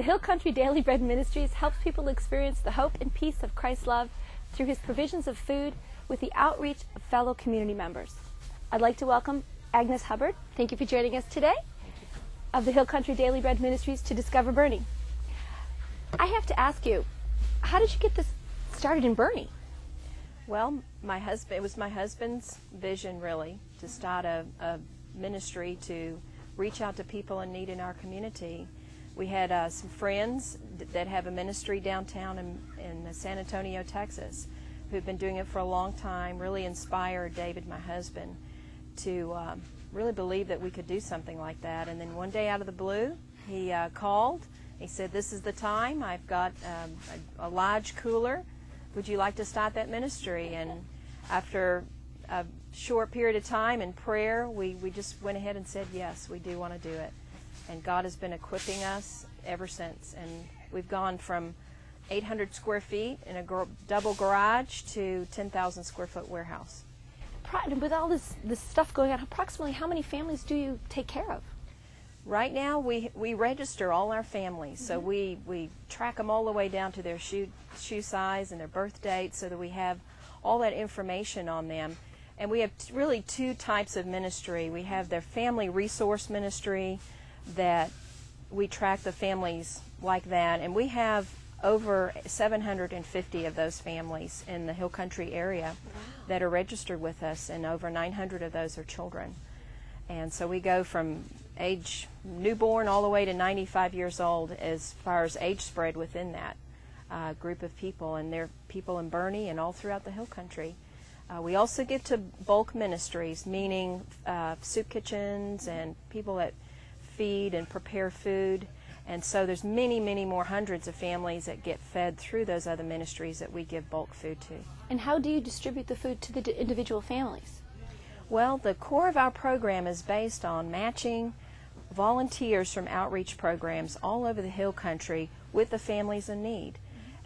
The Hill Country Daily Bread Ministries helps people experience the hope and peace of Christ's love through His provisions of food with the outreach of fellow community members. I'd like to welcome Agnes Hubbard. Thank you for joining us today of the Hill Country Daily Bread Ministries to Discover Boerne. I have to ask you, how did you get this started in Boerne? Well, it was my husband's vision, really, to start a ministry to reach out to people in need in our community. We had some friends that have a ministry downtown in San Antonio, Texas, who've been doing it for a long time, really inspired David, my husband, to really believe that we could do something like that. And then one day out of the blue, he called. He said, "This is the time. I've got a large cooler. Would you like to start that ministry?" And after a short period of time in prayer, we just went ahead and said, yes, we do want to do it. And God has been equipping us ever since. And we've gone from 800 square feet in a double garage to 10,000 square foot warehouse. With all this stuff going on, approximately how many families do you take care of? Right now, we register all our families, so we track them all the way down to their shoe size and their birth date, so that we have all that information on them. And we have really two types of ministry. We have their family resource ministry that we track the families like that, and we have over 750 of those families in the Hill Country area that are registered with us, and over 900 of those are children. And so we go from age newborn all the way to 95 years old as far as age spread within that group of people, and they're people in Boerne and all throughout the Hill Country. We also get to bulk ministries, meaning soup kitchens and people that feed and prepare food. And so there's many, many more hundreds of families that get fed through those other ministries that we give bulk food to. And how do you distribute the food to the individual families? Well, the core of our program is based on matching volunteers from outreach programs all over the Hill Country with the families in need.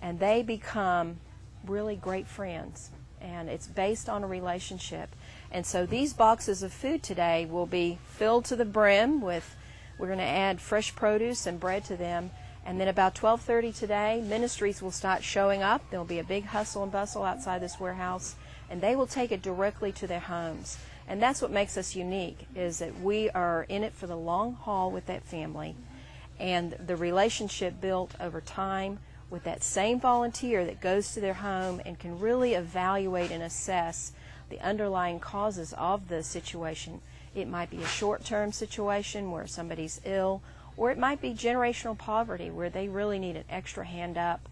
And they become really great friends. And it's based on a relationship. And so these boxes of food today will be filled to the brim with, we're going to add fresh produce and bread to them. And then about 12:30 today, ministries will start showing up. There'll be a big hustle and bustle outside this warehouse, and they will take it directly to their homes. And that's what makes us unique, is that we are in it for the long haul with that family. And the relationship built over time with that same volunteer that goes to their home and can really evaluate and assess the underlying causes of the situation. It might be a short-term situation where somebody's ill, or it might be generational poverty where they really need an extra hand up,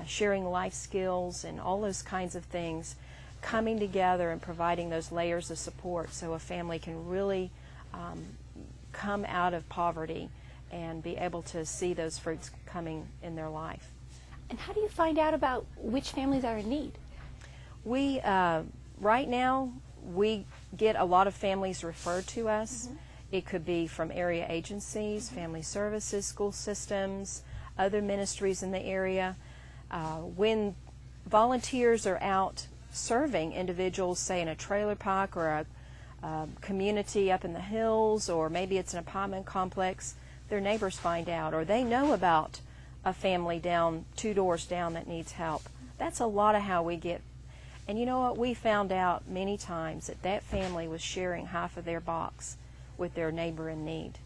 sharing life skills and all those kinds of things, coming together and providing those layers of support so a family can really come out of poverty and be able to see those fruits coming in their life. And how do you find out about which families are in need? We, right now, we get a lot of families referred to us. It could be from area agencies, family services, school systems, other ministries in the area. When volunteers are out serving individuals, say in a trailer park or a community up in the hills, or maybe it's an apartment complex, their neighbors find out, or they know about a family down 2 doors down that needs help. That's a lot of how we get. And you know what? We found out many times that that family was sharing half of their box with their neighbor in need.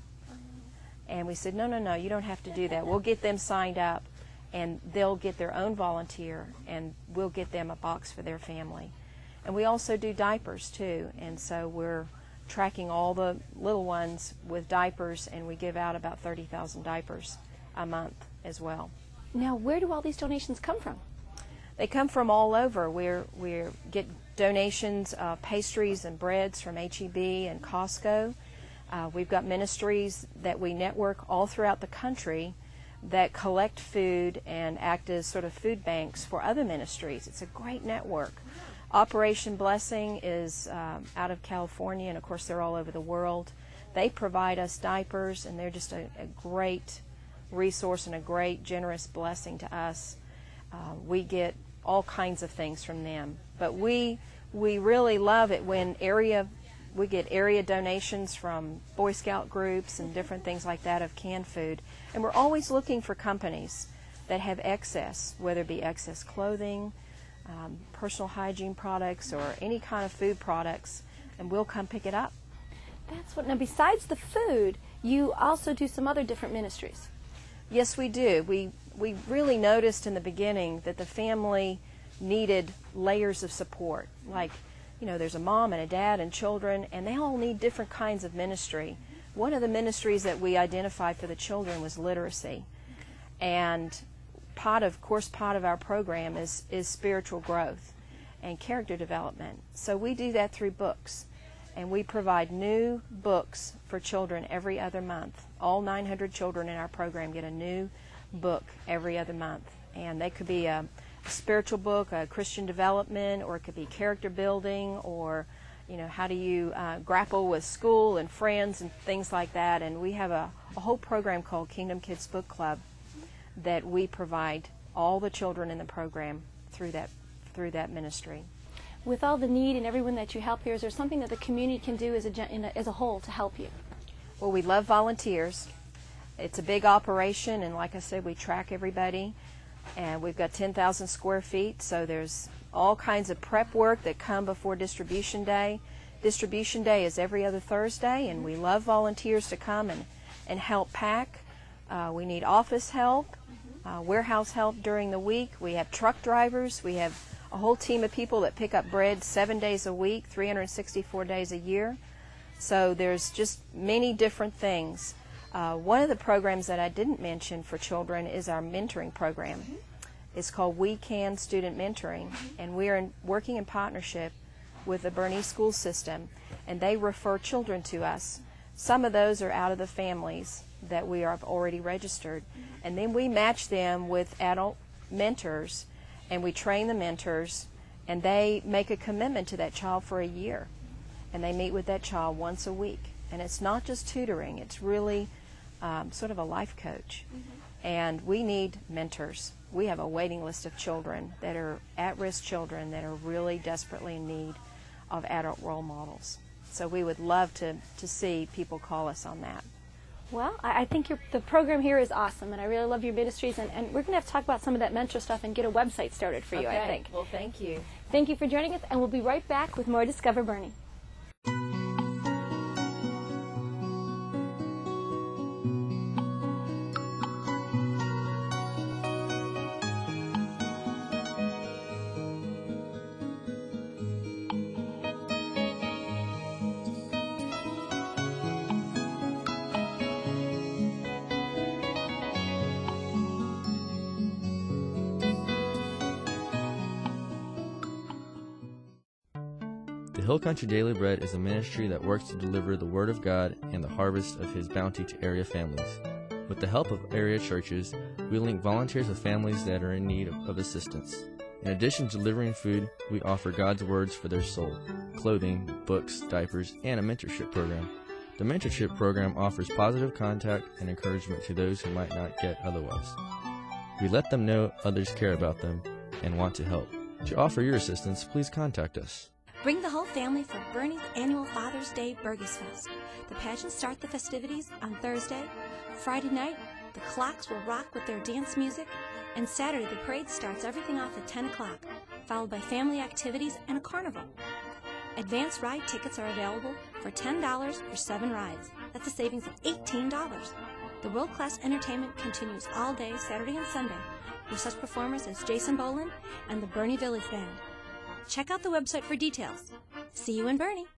And we said, no, you don't have to do that. We'll get them signed up, and they'll get their own volunteer, and we'll get them a box for their family. And we also do diapers too, and so we're tracking all the little ones with diapers, and we give out about 30,000 diapers a month as well. Now, where do all these donations come from? They come from all over. We get donations, pastries and breads from H-E-B and Costco. We've got ministries that we network all throughout the country that collect food and act as sort of food banks for other ministries. It's a great network. Operation Blessing is out of California, and of course they're all over the world. They provide us diapers, and they're just a great resource and a great generous blessing to us. We get all kinds of things from them. But we really love it when area we get area donations from Boy Scout groups and different things like that of canned food. And we're always looking for companies that have excess, whether it be excess clothing, personal hygiene products, or any kind of food products, and we'll come pick it up. That's what. Now, besides the food, you also do some other different ministries. Yes, we do. We really noticed in the beginning that the family needed layers of support. Like, you know, there's a mom and a dad and children, and they all need different kinds of ministry. One of the ministries that we identified for the children was literacy. And part of our program is spiritual growth and character development. So we do that through books. And we provide new books for children every other month. All 900 children in our program get a new book every other month. And they could be a spiritual book, a Christian development, or it could be character building, or, you know, how do you grapple with school and friends and things like that. And we have a whole program called Kingdom Kids Book Club that we provide all the children in the program through that ministry. With all the need and everyone that you help here, is there something that the community can do as a whole to help you? Well, we love volunteers. It's a big operation, and like I said, we track everybody. And we've got 10,000 square feet, so there's all kinds of prep work that come before Distribution Day. Distribution Day is every other Thursday, and we love volunteers to come and help pack. We need office help, warehouse help during the week. We have truck drivers. We have a whole team of people that pick up bread 7 days a week, 364 days a year. So there's just many different things. One of the programs that I didn't mention for children is our mentoring program. It's called We Can Student Mentoring, and we are working in partnership with the Bernie school system, and they refer children to us. Some of those are out of the families that we have already registered, and then we match them with adult mentors, and we train the mentors, and they make a commitment to that child for a year, and they meet with that child once a week. And it's not just tutoring, it's really sort of a life coach. And we need mentors. We have a waiting list of children that are at-risk children that are really desperately in need of adult role models. So we would love to see people call us on that. Well, I think the program here is awesome, and I really love your ministries, and we're going to have to talk about some of that mentor stuff and get a website started for you, I think. Well, thank you. Thank you for joining us, and we'll be right back with more Discover Bernie. The Hill Country Daily Bread is a ministry that works to deliver the Word of God and the harvest of His bounty to area families. With the help of area churches, we link volunteers with families that are in need of assistance. In addition to delivering food, we offer God's words for their soul, clothing, books, diapers, and a mentorship program. The mentorship program offers positive contact and encouragement to those who might not get otherwise. We let them know others care about them and want to help. To offer your assistance, please contact us. Bring the whole family for Bernie's annual Father's Day Burgers Fest. The pageants start the festivities on Thursday. Friday night, the clocks will rock with their dance music. And Saturday, the parade starts everything off at 10 o'clock, followed by family activities and a carnival. Advanced ride tickets are available for $10 for 7 rides. That's a savings of $18. The world-class entertainment continues all day, Saturday and Sunday, with such performers as Jason Boland and the Bernie Village Band. Check out the website for details. See you in Bernie.